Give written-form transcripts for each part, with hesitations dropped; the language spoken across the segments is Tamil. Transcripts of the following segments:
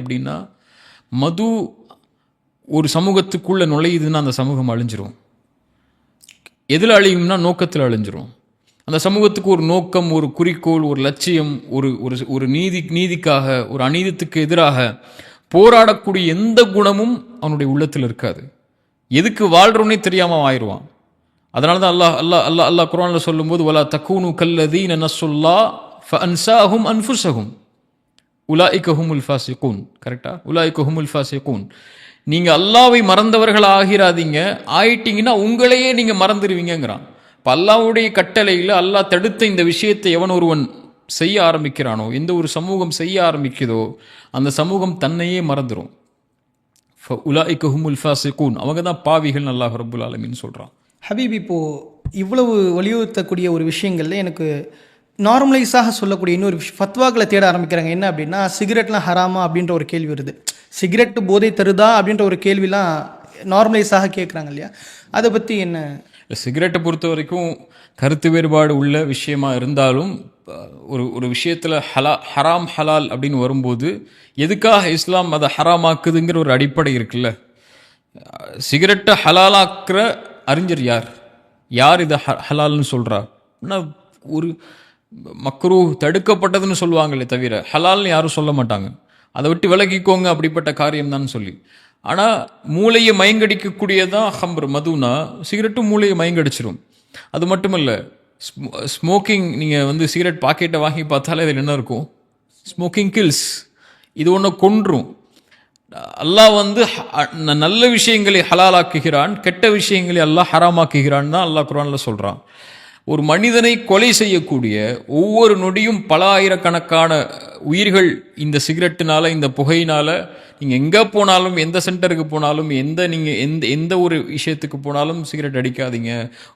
அப்படின்னா, மது ஒரு சமூகத்துக்குள்ளே நுழையுதுன்னா அந்த சமூகம் அழிஞ்சிரும். எதில் அழியும்னா நோக்கத்தில் அழிஞ்சிரும். அந்த சமூகத்துக்கு ஒரு நோக்கம், ஒரு குறிக்கோள், ஒரு லட்சியம், ஒரு ஒரு நீதிக்காக, ஒரு அநீதத்துக்கு எதிராக போராடக்கூடிய எந்த குணமும் அவனுடைய உள்ளத்தில் இருக்காது. எதுக்கு வாழ்றோன்னே தெரியாமல் ஆயிடுவான். அதனால தான் அல்லாஹ் அல்லாஹ் அல்லாஹ் அல்லாஹ் குர்ஆனில் சொல்லும்போது வலா தக்கூனு கல்லதீன நஸ்ஸுல்லாஹ் ஃபஅன்ஸாஹும் அன்ஃபுஸஹும் உலாயிக ஹுமுல் ஃபாசிகூன். கரெக்டா? உலாயிக ஹுமுல் ஃபாசிகூன். நீங்கள் அல்லாவை மறந்தவர்கள் ஆகிறாதீங்க, ஆயிட்டீங்கன்னா உங்களையே நீங்கள் மறந்துடுவீங்கிறான். இப்போ அல்லாவுடைய கட்டளையில் அல்லாஹ் தடுத்த இந்த விஷயத்தை எவன் ஒருவன் செய்ய ஆரம்பிக்கிறானோ, எந்த ஒரு சமூகம் செய்ய ஆரம்பிக்குதோ அந்த சமூகம் தன்னையே மறந்துடும். உலாயிக ஹுமுல் ஃபாசிகூன், அவங்க தான் பாவிகள் அல்லாஹ் ரப்புல் ஆலமீன் சொல்கிறான். ஹபீப், இப்போது இவ்வளவு வலியுறுத்தக்கூடிய ஒரு விஷயங்களில் எனக்கு நார்மலைஸாக சொல்லக்கூடிய இன்னொரு ஃபத்வாக்களை தேட ஆரம்பிக்கிறாங்க. என்ன அப்படின்னா, சிகரெட்லாம் ஹராமா அப்படின்ற ஒரு கேள்வி வருது. சிகரெட்டு போதை தருதா அப்படின்ற ஒரு கேள்விலாம் நார்மலைஸாக கேட்குறாங்க இல்லையா? அதை பற்றி என்ன? சிகரெட்டை பொறுத்த வரைக்கும் கருத்து வேறுபாடு உள்ள விஷயமா இருந்தாலும் ஒரு விஷயத்தில் ஹராம் ஹலால் அப்படின்னு வரும்போது எதுக்காக இஸ்லாம் அதை ஹராமாக்குதுங்கிற ஒரு அடிப்படை இருக்குல்ல. சிகரெட்டை ஹலாலாக்குற அறிஞர் யார்? யார் இதை ஹலால்னு சொல்கிறா? ஒரு மக்ரூ தடுக்கப்பட்டதுன்னு சொல்லுவாங்களே தவிர ஹலால்னு யாரும் சொல்ல மாட்டாங்க. அதை விட்டு விலகிக்கோங்க அப்படிப்பட்ட காரியம் தான் சொல்லி. ஆனால் மூளையை மயங்கடிக்கக்கூடியதான் ஹம்ர், மதுனா. சிகரெட்டும் மூளையை மயங்கடிச்சிடும். அது மட்டும் இல்லை, ஸ்மோக்கிங், நீங்கள் சிகரெட் பாக்கெட்டை வாங்கி பார்த்தாலே அதில் என்ன இருக்கும்? Smoking kills. இது ஒன்று கொன்றும். அல்லாஹ் நல்ல விஷயங்களை ஹலாலாக்குகிறான், கெட்ட விஷயங்களை அல்லாஹ் ஹராமாக்குகிறான் தான் அல்லாஹ் குர்ஆனில் சொல்கிறான். ஒரு மனிதனை கொலை செய்யக்கூடிய ஒவ்வொரு நொடியும் பல ஆயிரக்கணக்கான உயிர்கள் இந்த சிகரெட்டினால, இந்த புகையினால. நீங்கள் எங்கே போனாலும், எந்த சென்டருக்கு போனாலும், எந்த ஒரு விஷயத்துக்கு போனாலும் சிகரெட் அடிக்காதீங்க,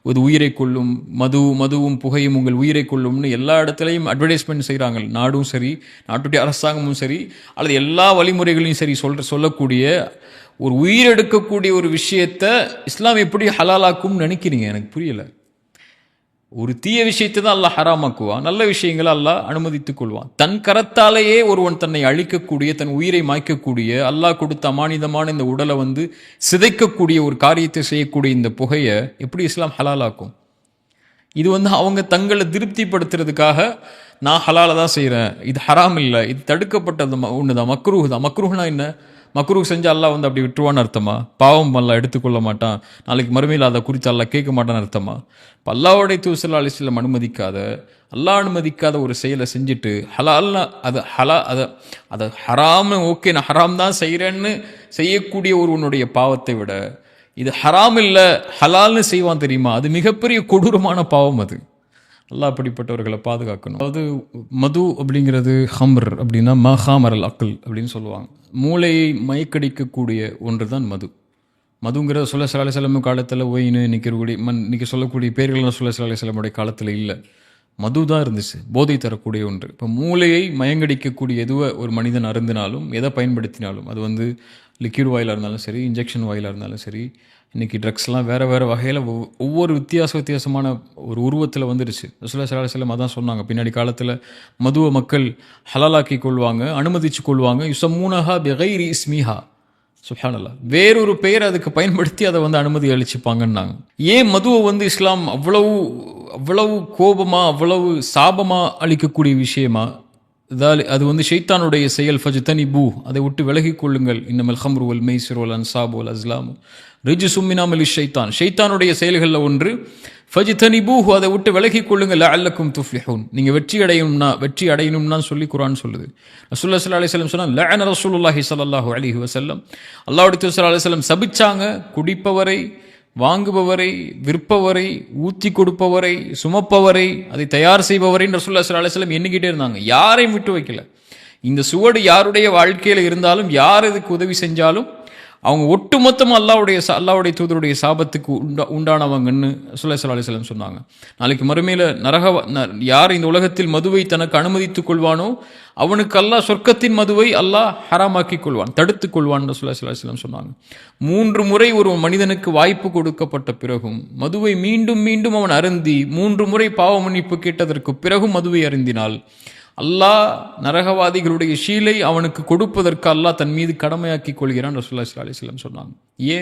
ஒரு உயிரை கொள்ளும், மதுவும் புகையும் உங்கள் உயிரை கொள்ளும்னு எல்லா இடத்துலையும் அட்வர்டைஸ்மெண்ட் செய்கிறாங்க. நாடும் சரி, நாட்டுடைய அரசாங்கமும் சரி, அல்லது எல்லா வழிமுறைகளையும் சரி சொல்லக்கூடிய ஒரு உயிரெடுக்கக்கூடிய ஒரு விஷயத்தை இஸ்லாம் எப்படி ஹலாலாக்கும்னு நினைக்கிறீங்க? எனக்கு புரியலை. ஒரு தீய விஷயத்தை தான் அல்லாஹ் ஹராமாக்குவான், நல்ல விஷயங்களை அல்லாஹ் அனுமதித்துக் கொள்வான். தன் கரத்தாலேயே ஒருவன் தன்னை அழிக்கக்கூடிய, தன் உயிரை மாய்க்கக்கூடிய, அல்லாஹ் கொடுத்த அமானிதமான இந்த உடலை சிதைக்கக்கூடிய ஒரு காரியத்தை செய்யக்கூடிய இந்த புகையை எப்படி இஸ்லாம் ஹலாலாக்கும்? இது அவங்க தங்களை திருப்திப்படுத்துறதுக்காக நான் ஹலாலை தான் செய்கிறேன், இது ஹராம் இல்லை, இது தடுக்கப்பட்டது ஒன்று தான், மக்ரூஹ் தான். மக்ரூஹ்னா என்ன? மக்ரூஹ் செஞ்சு அல்லாஹ் அப்படி விட்டுருவான்னு அர்த்தமா? பாவம் அல்லாஹ் எடுத்துக்கொள்ள மாட்டான், நாளைக்கு மறுமையில் அதை குறித்து அல்லாஹ் கேட்க மாட்டான்னு அர்த்தமா? இப்போ அல்லாஹ்வுடைய தூதர் ஸல்லல்லாஹு அலைஹி வஸல்லம் அல்லாஹ் அனுமதிக்காத ஒரு செயலை செஞ்சுட்டு ஹலால்னா அதை ஹராம்னு, ஓகே நான் ஹராம் தான் செய்கிறேன்னு செய்யக்கூடிய ஒருவனுடைய பாவத்தை விட இது ஹராம் இல்லை ஹலால்னு செய்வான் தெரியுமா? அது மிகப்பெரிய கொடூரமான பாவம். அது அல்லாஹ் அப்படிப்பட்டவர்களை பாதுகாக்கணும். அதாவது மது அப்படிங்கிறது ஹம்ர் அப்படின்னா மஹாமரல் அக்கல் அப்படின்னு சொல்லுவாங்க. மூளையை மயக்கடிக்கக்கூடிய ஒன்று தான் மது. மதுங்கிற ஸல்லல்லாஹு அலைஹி வஸல்லம் காலத்தில் ஒயின்னு இன்னைக்கு சொல்லக்கூடிய பேர்கள்லாம் ஸல்லல்லாஹு அலைஹி வஸல்லமுடைய காலத்தில் இல்லை. மது தான் இருந்துச்சு, போதை தரக்கூடிய ஒன்று. இப்போ மூளையை மயங்கடிக்கக்கூடிய எதுவை ஒரு மனிதன் அருந்தினாலும், எதை பயன்படுத்தினாலும், அது லிக்யூட் வாயிலாக இருந்தாலும் சரி, இன்ஜெக்ஷன் வாயிலாக இருந்தாலும் சரி, இன்றைக்கி ட்ரக்ஸ்லாம் வேறு வகையில் ஒவ்வொரு வித்தியாசமான ஒரு உருவத்தில் வந்துருச்சு. ரசூலுல்லாஹி ஸல்லல்லாஹு அலைஹி வஸல்லம் அதான் சொன்னாங்க, பின்னாடி காலத்தில் மதுவை மக்கள் ஹலாலாக்கி கொள்வாங்க, அனுமதிச்சு கொள்வாங்க. யுஸம்மூனஹா பிகைரி இஸ்மிஹா, சுப்ஹானல்லாஹ், வேறொரு பெயர் அதுக்கு பயன்படுத்தி அதை அனுமதி அளிச்சுப்பாங்கன்னாங்க. ஏன் மதுவை இஸ்லாம் அவ்வளவு கோபமாக, அவ்வளவு சாபமாக அளிக்கக்கூடிய விஷயமா? அது ஷைத்தானுடைய செயல். ஃபஜ்தனிபூ, அதை விட்டு விலகி கொள்ளுங்கள். இன்னமல் ஹம்ரு வல் மைசிரு வல் அன்சாபு வல் அஸ்லாமு ரிஜ்சும் மின் அமலி ஷைத்தான், ஷைத்தானுடைய செயல்களில் ஒன்று. ஃபஜ்தனிபூஹு, அதை விட்டு விலகி கொள்ளுங்கள். லஅல்லக்கும் துஃப்லிஹூன், நீங்கள் வெற்றி அடையணும்னா சொல்லி குர்ஆன் சொல்லுது. ரசூலுல்லாஹி ஸல்லல்லாஹு அலைஹி வஸல்லம் சொன்னாங்க, லஅன ரசூலுல்லாஹி ஸல்லல்லாஹு அலைஹி வஸல்லம், அல்லாஹ்வுடைய தூதர் ஸல்லல்லாஹு அலைஹி வஸல்லம் சபிச்சாங்க குடிப்பவரை, வாங்குபவரை, விற்பவரை, ஊற்றி கொடுப்பவரை, சுமப்பவரை, அதை தயார் செய்பவரை ரசூலுல்லாஹி ஸல்லல்லாஹு அலைஹி வஸல்லம் எண்ணிக்கிட்டே இருந்தாங்க. யாரையும் விட்டு வைக்கல. இந்த சுவடு யாருடைய வாழ்க்கையில் இருந்தாலும், யார் இதுக்கு உதவி செஞ்சாலும் அவங்க ஒட்டுமொத்தமாக அல்லாஹ்வுடைய தூதருடைய சாபத்துக்கு உண்டானவங்கன்னு ரசூலுல்லாஹி ஸல்லல்லாஹு அலைஹி வஸல்லம் சொன்னாங்க. நாளைக்கு மறுமையில் யார் இந்த உலகத்தில் மதுவை தனக்கு அனுமதித்துக் கொள்வானோ அவனுக்கு அல்லாஹ் சொர்க்கத்தின் மதுவை அல்லாஹ் ஹராமாக்கி கொள்வான், தடுத்து கொள்வான் ரசூலுல்லாஹி ஸல்லல்லாஹு அலைஹி வஸல்லம் சொன்னாங்க. 3 முறை ஒரு மனிதனுக்கு வாய்ப்பு கொடுக்கப்பட்ட பிறகும் மதுவை மீண்டும் மீண்டும் அவன் அருந்தி 3 முறை பாவ மன்னிப்பு கேட்டதற்கு பிறகும் மதுவை அருந்தினால் அல்லாஹ் நரகவாதிகளுடைய ஷீலை அவனுக்கு கொடுப்பதற்கு அல்லாஹ் தன் மீது கடமையாக்கி கொள்கிறான் ரசூலுல்லாஹி ஸல்லல்லாஹு அலைஹி வஸல்லம் சொன்னாங்க. ஏன்